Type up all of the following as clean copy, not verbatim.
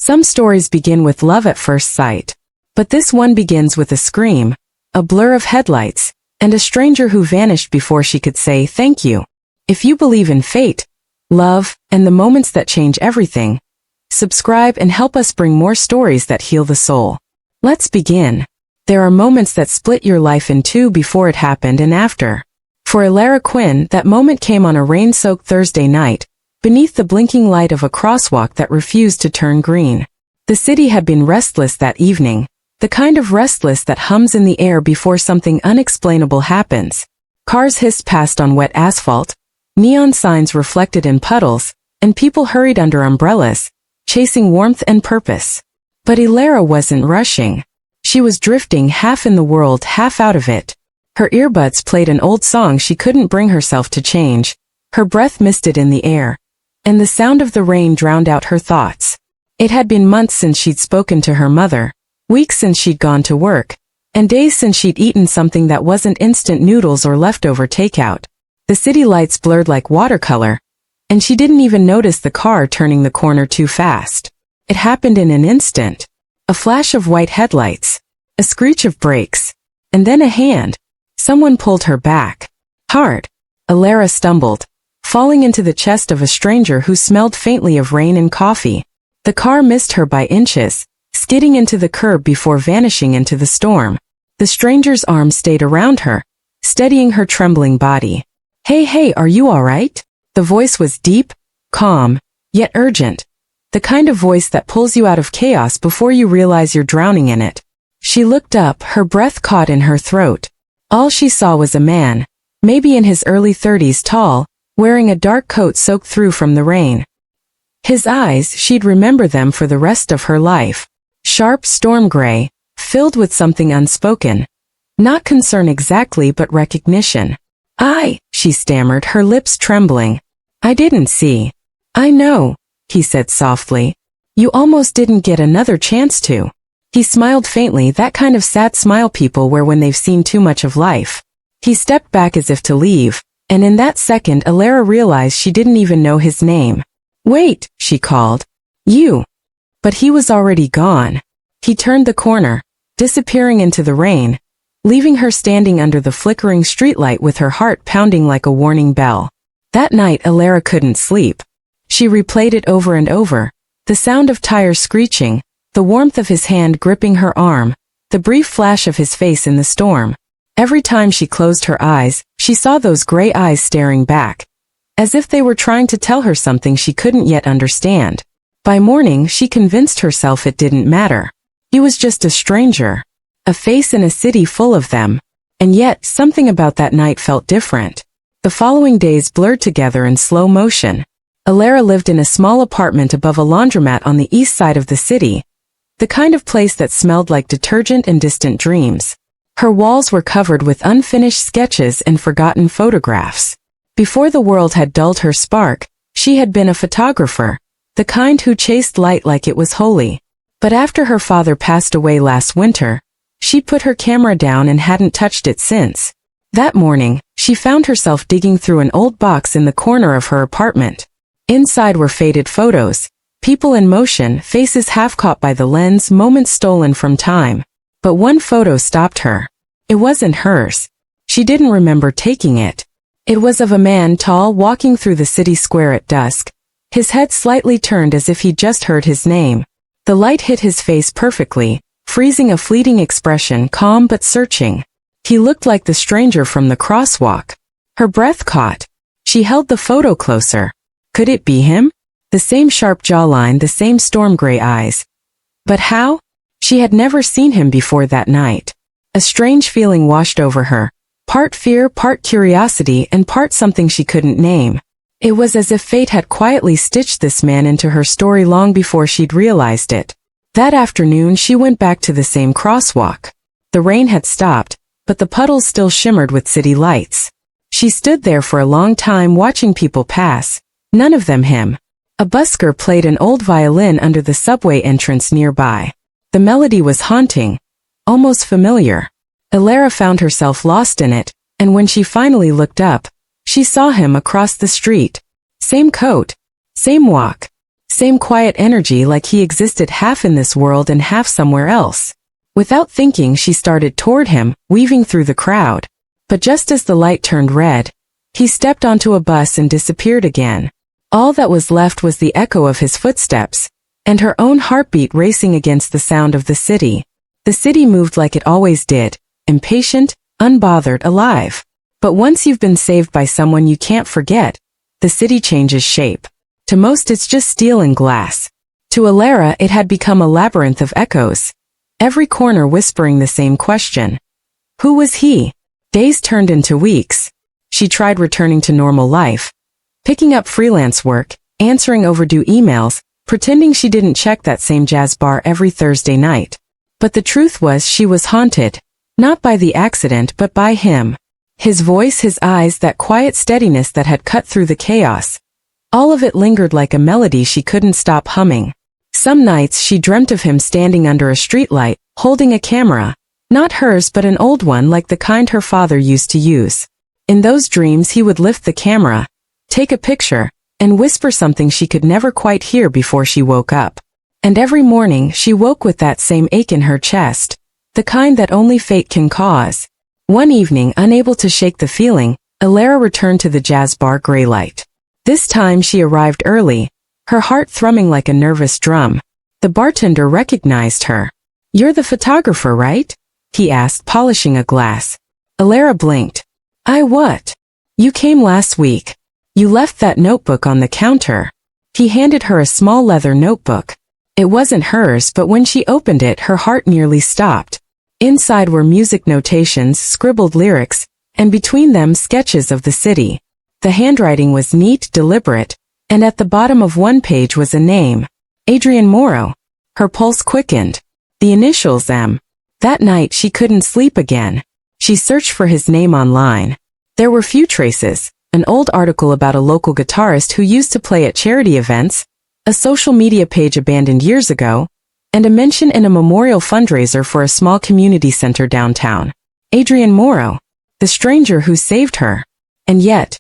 Some stories begin with love at first sight. But this one begins with a scream, a blur of headlights, and a stranger who vanished before she could say thank you. If you believe in fate, love, and the moments that change everything, subscribe and help us bring more stories that heal the soul. Let's begin. There are moments that split your life in two before it happened and after. For Elara Quinn, that moment came on a rain-soaked Thursday night, beneath the blinking light of a crosswalk that refused to turn green. The city had been restless that evening, the kind of restless that hums in the air before something unexplainable happens. Cars hissed past on wet asphalt, neon signs reflected in puddles, and people hurried under umbrellas, chasing warmth and purpose. But Elara wasn't rushing. She was drifting, half in the world, half out of it. Her earbuds played an old song she couldn't bring herself to change. Her breath misted in the air, and the sound of the rain drowned out her thoughts. It had been months since she'd spoken to her mother, weeks since she'd gone to work, and days since she'd eaten something that wasn't instant noodles or leftover takeout. The city lights blurred like watercolor, and she didn't even notice the car turning the corner too fast. It happened in an instant. A flash of white headlights, a screech of brakes, and then a hand. Someone pulled her back. Hard. Elara stumbled, falling into the chest of a stranger who smelled faintly of rain and coffee. The car missed her by inches, skidding into the curb before vanishing into the storm. The stranger's arm stayed around her, steadying her trembling body. Hey, are you all right? The voice was deep, calm, yet urgent. The kind of voice that pulls you out of chaos before you realize you're drowning in it. She looked up, her breath caught in her throat. All she saw was a man, maybe in his early 30s, tall, wearing a dark coat soaked through from the rain. His eyes, she'd remember them for the rest of her life. Sharp storm gray, filled with something unspoken. Not concern exactly, but recognition. She stammered, her lips trembling. I didn't see. I know, he said softly. You almost didn't get another chance to. He smiled faintly, that kind of sad smile people wear when they've seen too much of life. He stepped back as if to leave, and in that second Elara realized she didn't even know his name. Wait, she called. You. But he was already gone. He turned the corner, disappearing into the rain, leaving her standing under the flickering streetlight with her heart pounding like a warning bell. That night Elara couldn't sleep. She replayed it over and over, the sound of tires screeching, the warmth of his hand gripping her arm, the brief flash of his face in the storm. Every time she closed her eyes, she saw those gray eyes staring back, as if they were trying to tell her something she couldn't yet understand. By morning, she convinced herself it didn't matter. He was just a stranger, a face in a city full of them. And yet, something about that night felt different. The following days blurred together in slow motion. Elara lived in a small apartment above a laundromat on the east side of the city, the kind of place that smelled like detergent and distant dreams. Her walls were covered with unfinished sketches and forgotten photographs. Before the world had dulled her spark, she had been a photographer, the kind who chased light like it was holy. But after her father passed away last winter, she put her camera down and hadn't touched it since. That morning, she found herself digging through an old box in the corner of her apartment. Inside were faded photos, people in motion, faces half caught by the lens, moments stolen from time. But one photo stopped her. It wasn't hers. She didn't remember taking it. It was of a man tall, walking through the city square at dusk, his head slightly turned as if he'd just heard his name. The light hit his face perfectly, freezing a fleeting expression, calm but searching. He looked like the stranger from the crosswalk. Her breath caught. She held the photo closer. Could it be him? The same sharp jawline, the same storm gray eyes. But how? She had never seen him before that night. A strange feeling washed over her, part fear, part curiosity, and part something she couldn't name. It was as if fate had quietly stitched this man into her story long before she'd realized it. That afternoon she went back to the same crosswalk. The rain had stopped, but the puddles still shimmered with city lights. She stood there for a long time watching people pass, none of them him. A busker played an old violin under the subway entrance nearby. The melody was haunting, almost familiar. Elara found herself lost in it, and when she finally looked up, she saw him across the street. Same coat, same walk, Same quiet energy, like he existed half in this world and half somewhere else. Without thinking, she started toward him, weaving through the crowd. But just as the light turned red, he stepped onto a bus and disappeared again. All that was left was the echo of his footsteps, and her own heartbeat racing against the sound of the city. The city moved like it always did, impatient, unbothered, alive. But once you've been saved by someone you can't forget, the city changes shape. To most it's just steel and glass. To Elara it had become a labyrinth of echoes, every corner whispering the same question. Who was he? Days turned into weeks. She tried returning to normal life, picking up freelance work, answering overdue emails, pretending she didn't check that same jazz bar every Thursday night. But the truth was she was haunted, not by the accident but by him. His voice, his eyes, that quiet steadiness that had cut through the chaos. All of it lingered like a melody she couldn't stop humming. Some nights she dreamt of him standing under a streetlight, holding a camera, not hers but an old one like the kind her father used to use. In those dreams he would lift the camera, take a picture, and whisper something she could never quite hear before she woke up. And every morning she woke with that same ache in her chest, the kind that only fate can cause. One evening, unable to shake the feeling, Elara returned to the jazz bar Greylight. This time she arrived early, her heart thrumming like a nervous drum. The bartender recognized her. "You're the photographer, right?" he asked, polishing a glass. Elara blinked. "I what? You came last week. You left that notebook on the counter." He handed her a small leather notebook. It wasn't hers, but when she opened it her heart nearly stopped. Inside were music notations, scribbled lyrics, and between them sketches of the city. The handwriting was neat, deliberate, and at the bottom of one page was a name. Adrian Morrow. Her pulse quickened. The initials M. That night she couldn't sleep again. She searched for his name online. There were few traces: an old article about a local guitarist who used to play at charity events, a social media page abandoned years ago, and a mention in a memorial fundraiser for a small community center downtown. Adrian Morrow, the stranger who saved her. And yet,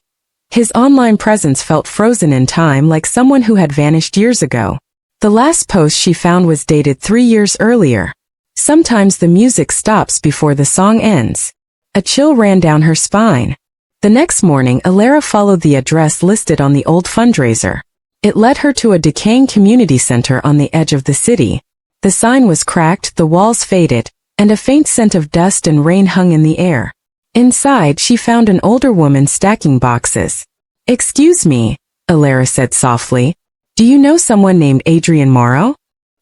his online presence felt frozen in time, like someone who had vanished years ago. The last post she found was dated 3 years earlier. Sometimes the music stops before the song ends. A chill ran down her spine. The next morning, Elara followed the address listed on the old fundraiser. It led her to a decaying community center on the edge of the city. The sign was cracked, the walls faded, and a faint scent of dust and rain hung in the air. Inside, she found an older woman stacking boxes. "Excuse me," Elara said softly. "Do you know someone named Adrian Morrow?"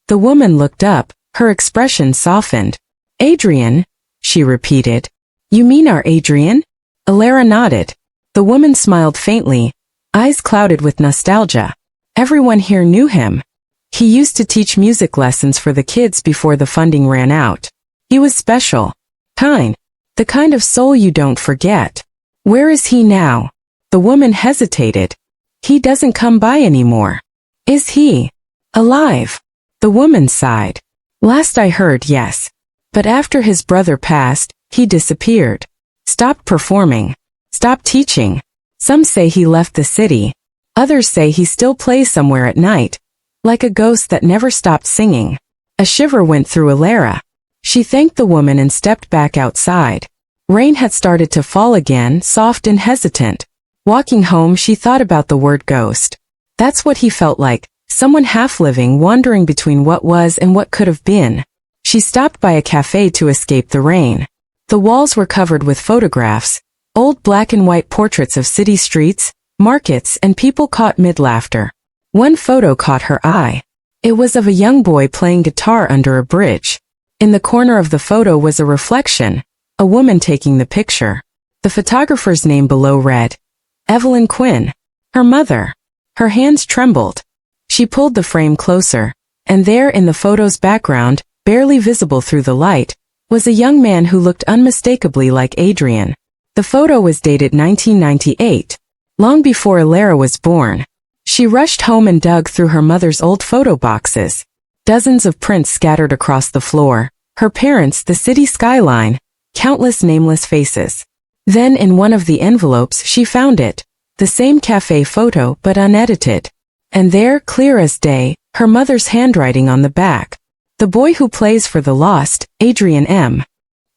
The woman looked up, her expression softened. "Adrian?" she repeated. "You mean our Adrian?" Elara nodded. The woman smiled faintly, eyes clouded with nostalgia. Everyone here knew him. He used to teach music lessons for the kids before the funding ran out. He was special. Kind. The kind of soul you don't forget. Where is he now? The woman hesitated. He doesn't come by anymore. Is he alive? The woman sighed. Last I heard, yes. But after his brother passed, he disappeared. Stopped performing. Stopped teaching. Some say he left the city. Others say he still plays somewhere at night, like a ghost that never stopped singing. A shiver went through Elara. She thanked the woman and stepped back outside. Rain had started to fall again, soft and hesitant. Walking home, she thought about the word ghost. That's what he felt like, someone half-living, wandering between what was and what could have been. She stopped by a cafe to escape the rain. The walls were covered with photographs, old black and white portraits of city streets, markets, and people caught mid-laughter. One photo caught her eye. It was of a young boy playing guitar under a bridge. In the corner of the photo was a reflection, a woman taking the picture. The photographer's name below read, Evelyn Quinn, her mother. Her hands trembled. She pulled the frame closer, and there in the photo's background, barely visible through the light, was a young man who looked unmistakably like Adrian. The photo was dated 1998, long before Elara was born. She rushed home and dug through her mother's old photo boxes. Dozens of prints scattered across the floor, her parents, the city skyline, countless nameless faces. Then in one of the envelopes she found it, the same cafe photo but unedited. And there, clear as day, her mother's handwriting on the back. The boy who plays for the Lost, Adrian M.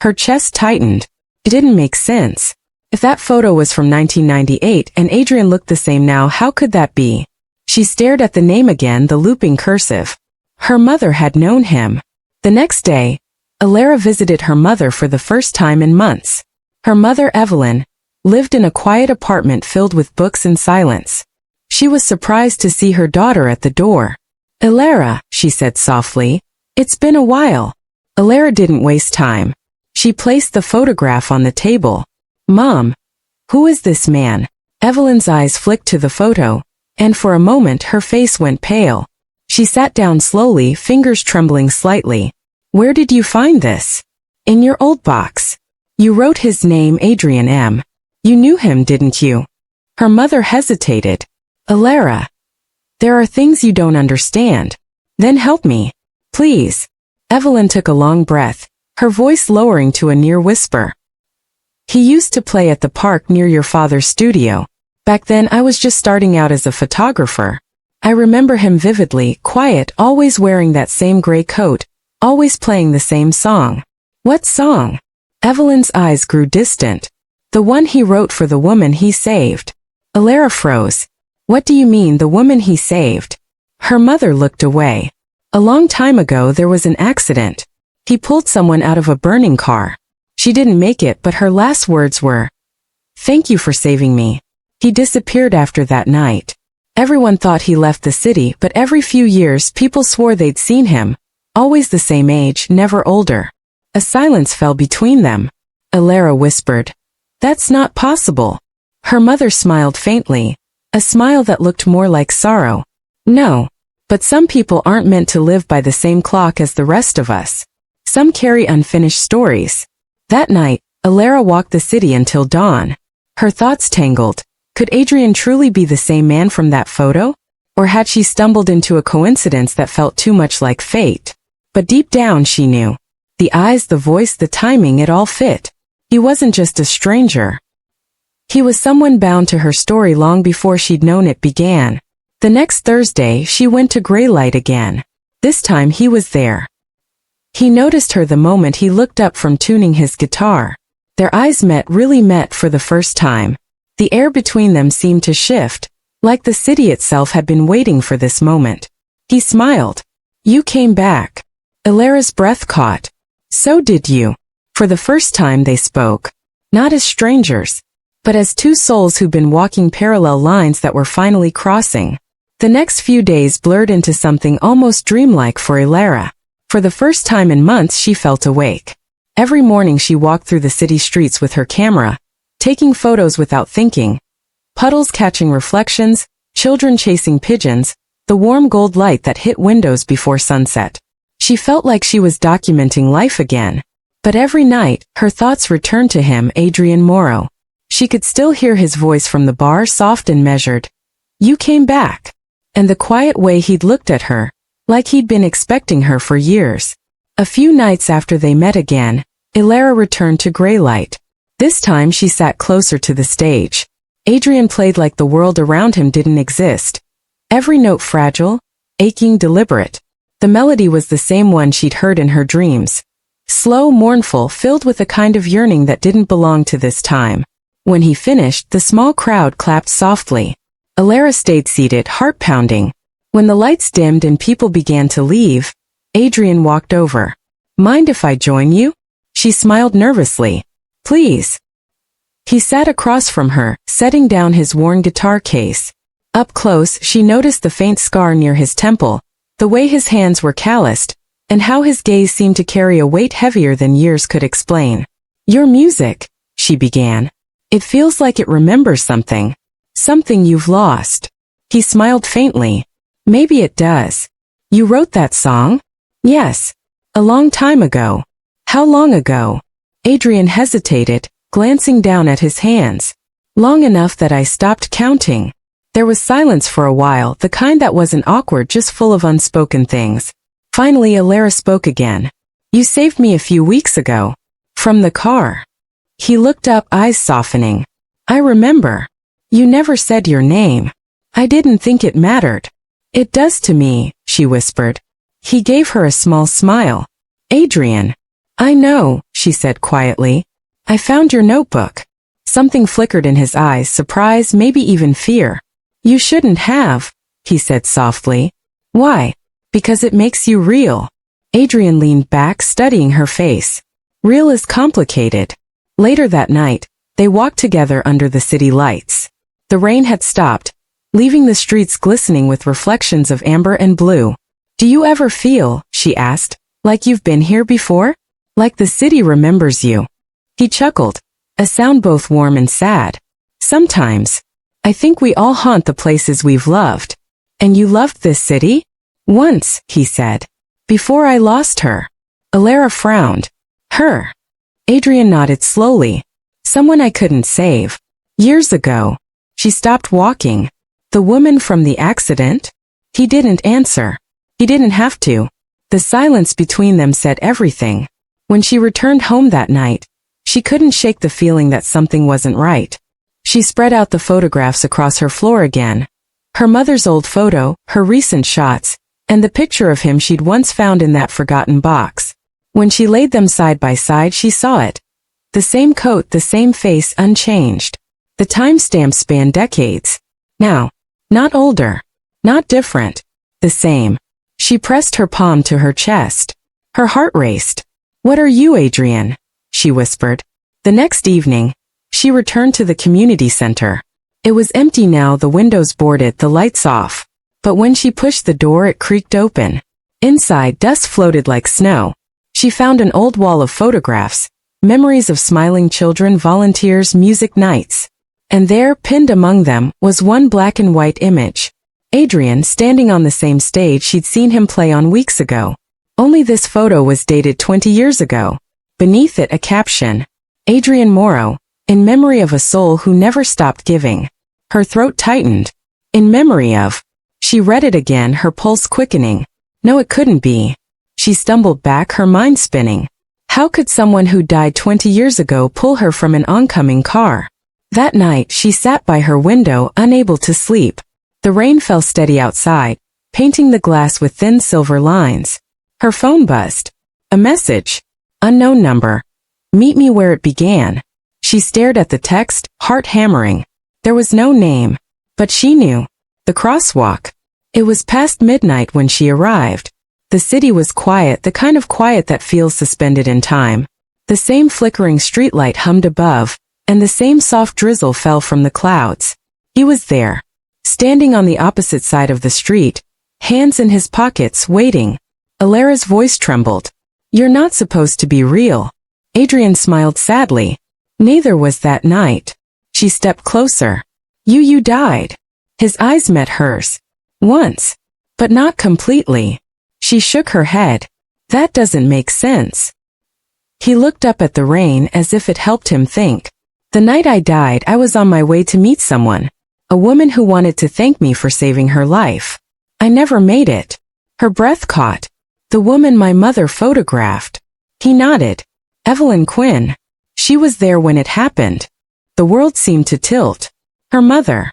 Her chest tightened. It didn't make sense. If that photo was from 1998 and Adrian looked the same now, how could that be? She stared at the name again, the looping cursive. Her mother had known him. The next day, Elara visited her mother for the first time in months. Her mother, Evelyn, lived in a quiet apartment filled with books and silence. She was surprised to see her daughter at the door. "Elara," she said softly, "it's been a while." Elara didn't waste time. She placed the photograph on the table. "Mom, who is this man?" Evelyn's eyes flicked to the photo, and for a moment her face went pale. She sat down slowly, fingers trembling slightly. "Where did you find this?" "In your old box. You wrote his name, Adrian M. You knew him, didn't you?" Her mother hesitated. "Elara, there are things you don't understand. Then help me, please." Evelyn took a long breath, her voice lowering to a near whisper. "He used to play at the park near your father's studio. Back then I was just starting out as a photographer. I remember him vividly, quiet, always wearing that same gray coat, always playing the same song." "What song?" Evelyn's eyes grew distant. "The one he wrote for the woman he saved." Elara froze. "What do you mean, the woman he saved?" Her mother looked away. "A long time ago there was an accident. He pulled someone out of a burning car. She didn't make it, but her last words were, 'Thank you for saving me.' He disappeared after that night. Everyone thought he left the city, but every few years people swore they'd seen him. Always the same age, never older." A silence fell between them. Elara whispered, "That's not possible." Her mother smiled faintly, a smile that looked more like sorrow. "No, but some people aren't meant to live by the same clock as the rest of us. Some carry unfinished stories." That night, Elara walked the city until dawn. Her thoughts tangled. Could Adrian truly be the same man from that photo? Or had she stumbled into a coincidence that felt too much like fate? But deep down she knew. The eyes, the voice, the timing, it all fit. He wasn't just a stranger. He was someone bound to her story long before she'd known it began. The next Thursday, she went to Greylight again. This time he was there. He noticed her the moment he looked up from tuning his guitar. Their eyes met, really met for the first time. The air between them seemed to shift, like the city itself had been waiting for this moment. He smiled. "You came back." Elara's breath caught. "So did you." For the first time they spoke. Not as strangers, but as two souls who'd been walking parallel lines that were finally crossing. The next few days blurred into something almost dreamlike for Elara. For the first time in months she felt awake. Every morning she walked through the city streets with her camera, taking photos without thinking. Puddles catching reflections, children chasing pigeons, the warm gold light that hit windows before sunset. She felt like she was documenting life again. But every night, her thoughts returned to him, Adrian Morrow. She could still hear his voice from the bar, soft and measured. "You came back." And the quiet way he'd looked at her, like he'd been expecting her for years. A few nights after they met again, Elara returned to Greylight. This time she sat closer to the stage. Adrian played like the world around him didn't exist. Every note fragile, aching, deliberate. The melody was the same one she'd heard in her dreams. Slow, mournful, filled with a kind of yearning that didn't belong to this time. When he finished, the small crowd clapped softly. Elara stayed seated, heart pounding. When the lights dimmed and people began to leave, Adrian walked over. "Mind if I join you?" She smiled nervously. "Please." He sat across from her, setting down his worn guitar case. Up close, she noticed the faint scar near his temple, the way his hands were calloused, and how his gaze seemed to carry a weight heavier than years could explain. "Your music," she began. "It feels like it remembers something. Something you've lost." He smiled faintly. "Maybe it does. You wrote that song?" "Yes. A long time ago." "How long ago?" Adrian hesitated, glancing down at his hands. "Long enough that I stopped counting." There was silence for a while, the kind that wasn't awkward, just full of unspoken things. Finally Elara spoke again. "You saved me a few weeks ago. From the car." He looked up, eyes softening. "I remember. You never said your name. I didn't think it mattered." It does to me, she whispered. He gave her a small smile. Adrian. I know, she said quietly. I found your notebook. Something flickered in his eyes, surprise, maybe even fear. You shouldn't have, he said softly. Why? Because it makes you real. Adrian leaned back, studying her face. Real is complicated. Later that night, they walked together under the city lights. The rain had stopped, leaving the streets glistening with reflections of amber and blue. Do you ever feel, she asked, like you've been here before? Like the city remembers you? He chuckled, a sound both warm and sad. Sometimes. I think we all haunt the places we've loved. And you loved this city? Once, he said. Before I lost her. Elara frowned. Her. Adrian nodded slowly. Someone I couldn't save. Years ago. She stopped walking. The woman from the accident? He didn't answer. He didn't have to. The silence between them said everything. When she returned home that night, she couldn't shake the feeling that something wasn't right. She spread out the photographs across her floor again. Her mother's old photo, her recent shots, and the picture of him she'd once found in that forgotten box. When she laid them side by side, she saw it. The same coat, the same face, unchanged. The timestamp spanned decades. Now, not older, not different, the same. She pressed her palm to her chest. Her heart raced. What are you, Adrian? She whispered. The next evening, she returned to the community center. It was empty now, the windows boarded, the lights off. But when she pushed the door, it creaked open. Inside, dust floated like snow. She found an old wall of photographs, memories of smiling children, volunteers, music nights. And there, pinned among them, was one black and white image. Adrian, standing on the same stage she'd seen him play on weeks ago. Only this photo was dated 20 years ago. Beneath it, a caption. Adrian Morrow, in memory of a soul who never stopped giving. Her throat tightened. In memory of. She read it again, her pulse quickening. No, it couldn't be. She stumbled back, her mind spinning. How could someone who died 20 years ago pull her from an oncoming car? That night, she sat by her window, unable to sleep. The rain fell steady outside, painting the glass with thin silver lines. Her phone buzzed. A message. Unknown number. Meet me where it began. She stared at the text, heart hammering. There was no name. But she knew. The crosswalk. It was past midnight when she arrived. The city was quiet, the kind of quiet that feels suspended in time. The same flickering streetlight hummed above, and the same soft drizzle fell from the clouds. He was there. Standing on the opposite side of the street, hands in his pockets, waiting. Elara's voice trembled. You're not supposed to be real. Adrian smiled sadly. Neither was that night. She stepped closer. You died. His eyes met hers. Once. But not completely. She shook her head. That doesn't make sense. He looked up at the rain as if it helped him think. The night I died, I was on my way to meet someone. A woman who wanted to thank me for saving her life. I never made it. Her breath caught. The woman my mother photographed. He nodded. Evelyn Quinn. She was there when it happened. The world seemed to tilt. Her mother.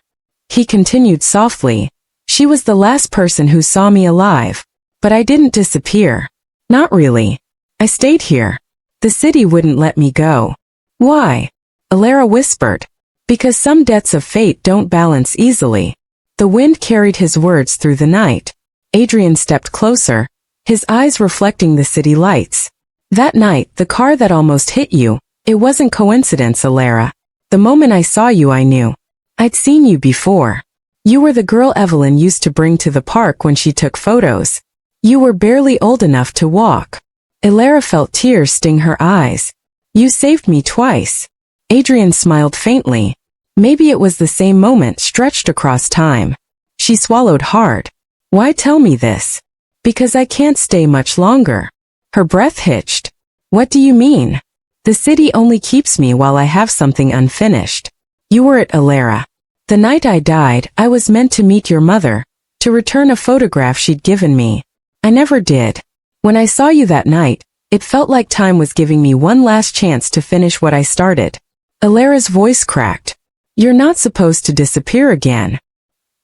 He continued softly. She was the last person who saw me alive. But I didn't disappear. Not really. I stayed here. The city wouldn't let me go. Why? Elara whispered. Because some debts of fate don't balance easily. The wind carried his words through the night. Adrian stepped closer, his eyes reflecting the city lights. That night, the car that almost hit you, it wasn't coincidence, Elara. The moment I saw you, I knew. I'd seen you before. You were the girl Evelyn used to bring to the park when she took photos. You were barely old enough to walk. Elara felt tears sting her eyes. You saved me twice. Adrian smiled faintly. Maybe it was the same moment stretched across time. She swallowed hard. Why tell me this? Because I can't stay much longer. Her breath hitched. What do you mean? The city only keeps me while I have something unfinished. You were it, Elara. The night I died, I was meant to meet your mother, to return a photograph she'd given me. I never did. When I saw you that night, it felt like time was giving me one last chance to finish what I started. Elara's voice cracked. You're not supposed to disappear again.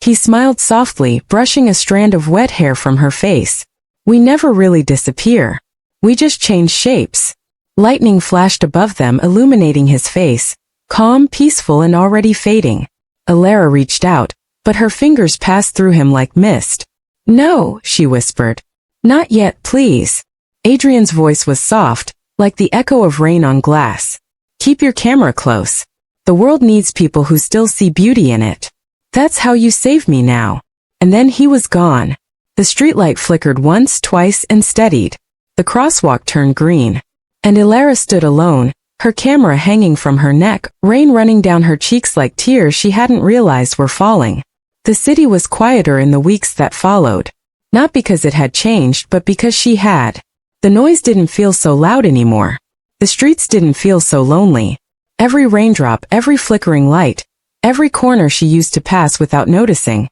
He smiled softly, brushing a strand of wet hair from her face. We never really disappear. We just change shapes. Lightning flashed above them, illuminating his face, calm, peaceful, and already fading. Elara reached out, but her fingers passed through him like mist. No, she whispered. Not yet, please. Adrian's voice was soft, like the echo of rain on glass. Keep your camera close. The world needs people who still see beauty in it. That's how you save me now. And then he was gone. The streetlight flickered once, twice, and steadied. The crosswalk turned green. And Elara stood alone, her camera hanging from her neck, rain running down her cheeks like tears she hadn't realized were falling. The city was quieter in the weeks that followed. Not because it had changed, but because she had. The noise didn't feel so loud anymore. The streets didn't feel so lonely. Every raindrop, every flickering light, every corner she used to pass without noticing,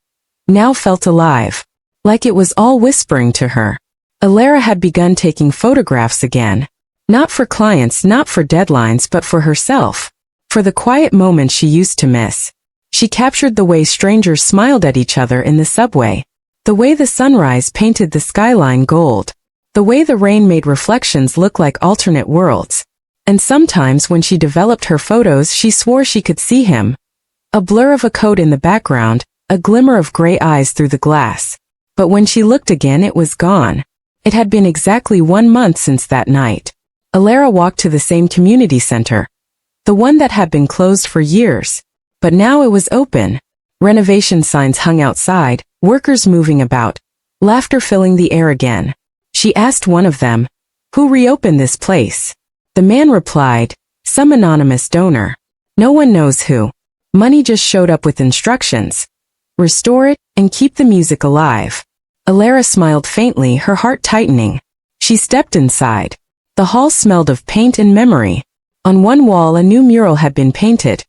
now felt alive. Like it was all whispering to her. Elara had begun taking photographs again. Not for clients, not for deadlines, but for herself. For the quiet moments she used to miss. She captured the way strangers smiled at each other in the subway. The way the sunrise painted the skyline gold. The way the rain made reflections look like alternate worlds. And sometimes when she developed her photos she swore she could see him. A blur of a coat in the background, a glimmer of gray eyes through the glass. But when she looked again it was gone. It had been exactly 1 month since that night. Elara walked to the same community center. The one that had been closed for years. But now it was open. Renovation signs hung outside, workers moving about, laughter filling the air again. She asked one of them, "Who reopened this place?" The man replied, "Some anonymous donor. No one knows who. Money just showed up with instructions. Restore it and keep the music alive." Elara smiled faintly, her heart tightening. She stepped inside. The hall smelled of paint and memory. On one wall a new mural had been painted.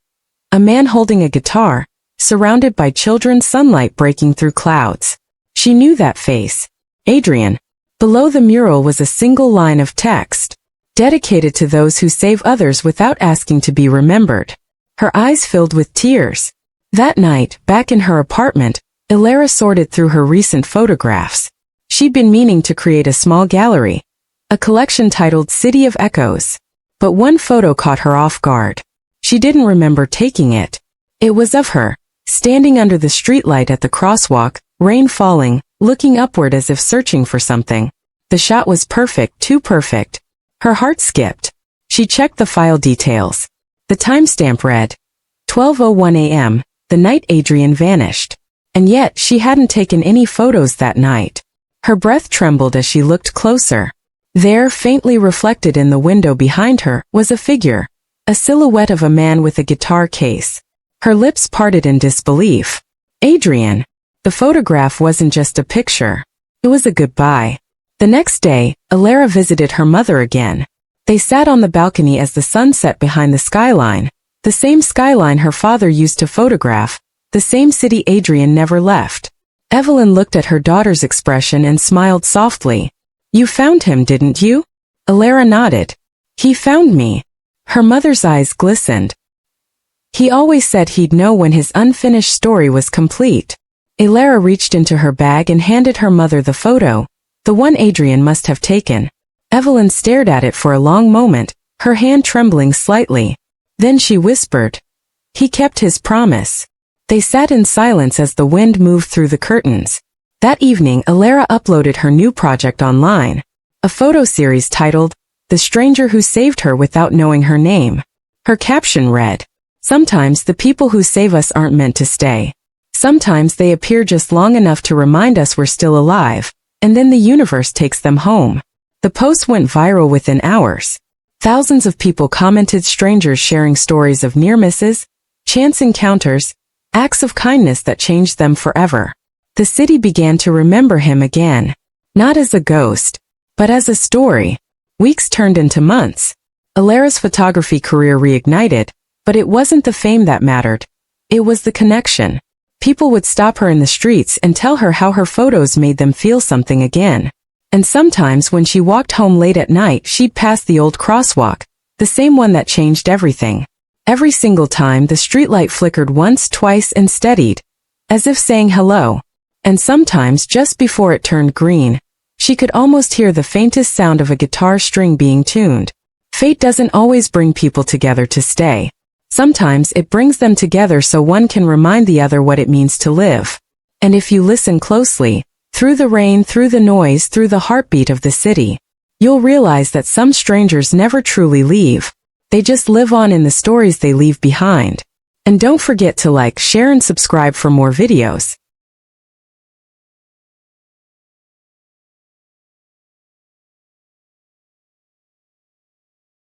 A man holding a guitar, surrounded by children, sunlight breaking through clouds. She knew that face. Adrian. Below the mural was a single line of text. Dedicated to those who save others without asking to be remembered. Her eyes filled with tears. That night, back in her apartment, Elara sorted through her recent photographs. She'd been meaning to create a small gallery. A collection titled City of Echoes. But one photo caught her off guard. She didn't remember taking it. It was of her, standing under the streetlight at the crosswalk, rain falling, looking upward as if searching for something. The shot was perfect, too perfect. Her heart skipped. She checked the file details. The timestamp read 12:01 a.m., the night Adrian vanished. And yet, she hadn't taken any photos that night. Her breath trembled as she looked closer. There, faintly reflected in the window behind her, was a figure. A silhouette of a man with a guitar case. Her lips parted in disbelief. Adrian. The photograph wasn't just a picture. It was a goodbye. The next day, Elara visited her mother again. They sat on the balcony as the sun set behind the skyline. The same skyline her father used to photograph. The same city Adrian never left. Evelyn looked at her daughter's expression and smiled softly. "You found him, didn't you?" Elara nodded. "He found me." Her mother's eyes glistened. "He always said he'd know when his unfinished story was complete." Elara reached into her bag and handed her mother the photo, the one Adrian must have taken. Evelyn stared at it for a long moment, her hand trembling slightly. Then she whispered, "He kept his promise." They sat in silence as the wind moved through the curtains. That evening, Elara uploaded her new project online. A photo series titled, "The Stranger Who Saved Her Without Knowing Her Name." Her caption read, "Sometimes the people who save us aren't meant to stay. Sometimes they appear just long enough to remind us we're still alive, and then the universe takes them home." The post went viral within hours. Thousands of people commented, strangers sharing stories of near misses, chance encounters, acts of kindness that changed them forever. The city began to remember him again. Not as a ghost, but as a story. Weeks turned into months. Elara's photography career reignited, but it wasn't the fame that mattered. It was the connection. People would stop her in the streets and tell her how her photos made them feel something again. And sometimes when she walked home late at night, she'd pass the old crosswalk, the same one that changed everything. Every single time the streetlight flickered once, twice, and steadied. as if saying hello. And sometimes, just before it turned green, she could almost hear the faintest sound of a guitar string being tuned. Fate doesn't always bring people together to stay. Sometimes it brings them together so one can remind the other what it means to live. And if you listen closely, through the rain, through the noise, through the heartbeat of the city, you'll realize that some strangers never truly leave. They just live on in the stories they leave behind. And don't forget to like, share and subscribe for more videos.